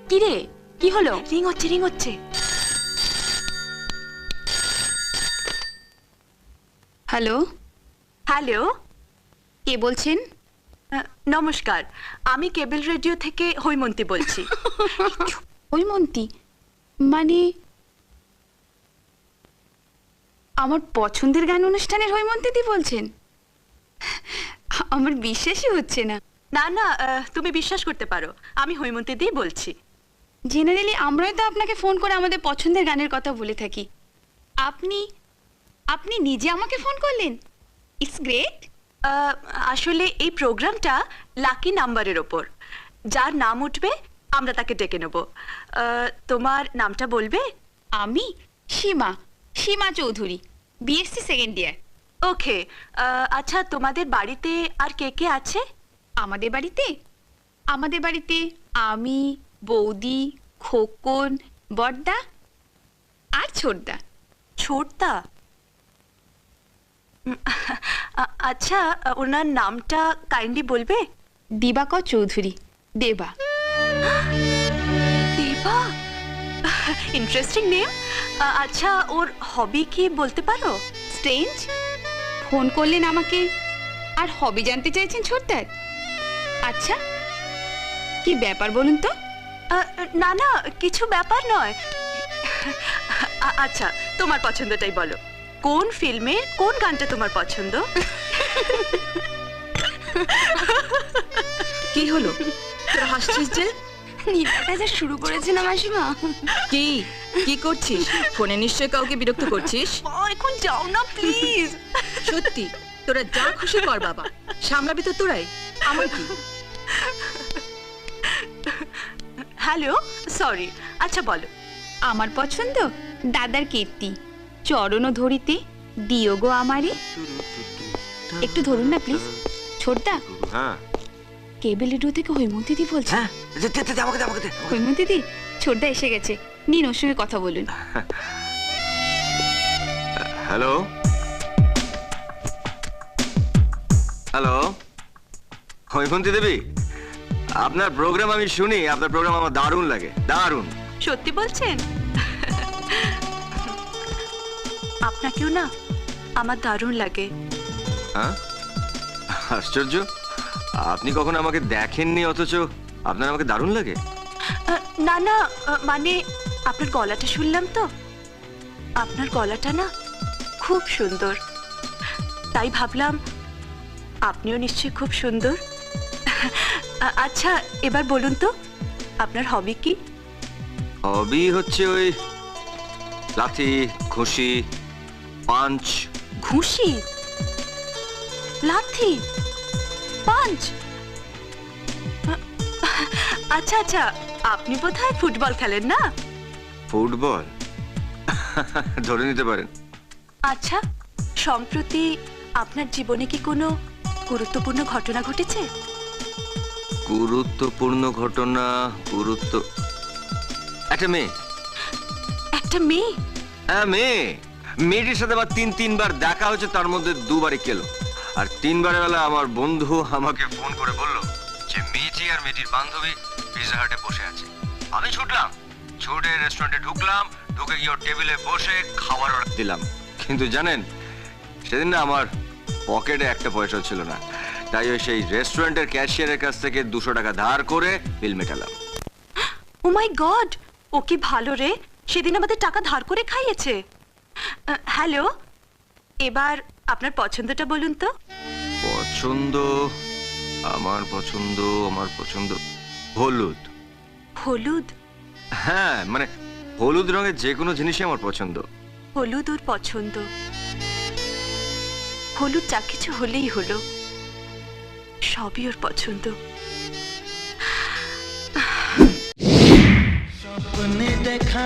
কি রে, কি হলো? রিং হচ্ছে। হ্যালো, হ্যালো, কে বলছেন? নমস্কার, আমি কেবল রেডিও থেকে হৈমন্তী বলছি। হৈমন্তী মানে আমার পছন্দের গান অনুষ্ঠানের হৈমন্তী দি বলছেন? আমার বিশ্বাসই হচ্ছে না। না না, তুমি বিশ্বাস করতে পারো, আমি হৈমন্তী দি বলছি। জেনারেলি আমরাই তো আপনাকে ফোন করে আমাদের পছন্দের গানের কথা বলে থাকি। আপনি আপনি নিজে আমাকে ফোন করলেন? It's great. আসলে এই প্রোগ্রামটা লাকি নাম্বারের ওপর, যার নাম উঠবে আমরা তাকে ডেকে নেব। তোমার নামটা বলবে? আমি সীমা চৌধুরী, বিএসসি সেকেন্ড ইয়ার। ওকে। আচ্ছা, তোমাদের বাড়িতে আর কে কে আছে? আমাদের বাড়িতে আমি, বৌদি, খোকন, বড়দা আর ছোটদা। ছোটদা? আচ্ছা, ওনার নামটা কাইন্ডলি বলবে? দিবাকর চৌধুরী, দেবা। দেবা, ইন্টারেস্টিং নেম। আচ্ছা, ওর হবি কি বলতে পারো? স্ট্রেঞ্জ, ফোন করলেন আমাকে আর হবি জানতে চাইছেন ছোটদার? আচ্ছা, কি ব্যাপার বলুন তো? না না, কিছু ব্যাপার নয়। আচ্ছা, তোমার পছন্দটাই বলো। কোন ফিল্মের কোন গানটা তোমার পছন্দ? কি হলো, তোরা হাসছিস যে? নীলাটা যা শুরু করেছে না মাসিমা। কি কি করছিস? ফোনে নিশ্চয় কাউকে বিরক্ত করছিস। এখন যাও না প্লিজ। সত্যি, তোরা যা খুশি কর বাবা, সামলাবি তো তোরাই, আমার কি? Hello, sorry. আচ্ছা বলো। আমার পছন্দ দাদার কীর্তি, চরণ ধরিতে দিও গো আমারে। একটু ধরুন না প্লিজ। ছোটদা, হ্যাঁ কেবল রেডিও থেকে হৈমন্তী দি বলছে। হ্যাঁ, আমাকে দে। হৈমন্তী দি, ছোটদা এসে গেছে, নিন ওর সঙ্গে কথা বলুন। হ্যালো হ্যালো, হৈমন্তী দেবী, আপনার প্রোগ্রাম আমি শুনি। আপনার প্রোগ্রাম আমার দারুণ লাগে, দারুণ। সত্যি বলছেন? আপনাকেও না আমার দারুণ লাগে। হ্যাঁ, আশ্চর্য, আপনি কখনো আমাকে দেখেননি অথচ আপনার আমাকে দারুণ লাগে। না না, মানে আপনার গলাটা শুনলাম তো, আপনার গলাটা না খুব সুন্দর, তাই ভাবলাম আপনিও নিশ্চয়ই খুব সুন্দর। আচ্ছা, এবার বলুন তো আপনার হবি কি? হবি হচ্ছে ওই লাথি, ঘুষি, পাঞ্চ। ঘুষি, লাথি, পাঞ্চ। আচ্ছা আচ্ছা, আপনি বোধহয় ফুটবল খেলেন না? ফুটবল? ধরে নিতে পারেন। আচ্ছা, সম্প্রতি আপনার জীবনে কি কোনো গুরুত্বপূর্ণ ঘটনা ঘটেছে? গুরুত্বপূর্ণ ঘটনা? একটা মেয়ে। একটা মেয়ে? হ্যাঁ, মেয়েটির সাথে আবার তিনবার দেখা হয়েছে, তার মধ্যে দুবারই কেলো। আর তিনবারের বেলা আমার বন্ধু আমাকে ফোন করে বলল যে মেয়েটি আর মেয়েটির বান্ধবী পিৎজা হাটে বসে আছে। আমি ছুটে রেস্টুরেন্টে ঢুকে গিয়ে ওর টেবিলে বসে খাবার অর্ডার দিলাম। কিন্তু জানেন, সেদিন না আমার পকেটে একটা পয়সা ছিল না, তাই ওই সেই রেস্টুরেন্টের ক্যাশিয়ারের কাছ থেকে 200 টাকা ধার করে বিল মেটালাম। ও মাই গড, ও কি ভালো রে, সেদিন আমাদের টাকা ধার করে খাইয়েছে। হ্যালো, এবার আপনার পছন্দটা বলুন তো। পছন্দ? আমার পছন্দ হলুদ। হলুদ? হ্যাঁ, মানে হলুদ রঙের যে কোনো জিনিসই আমার পছন্দ। হলুদ ওর পছন্দ। হলুদ যা কিছু হলেই হলো, সবই ওর পছন্দ। স্বপ্নে দেখা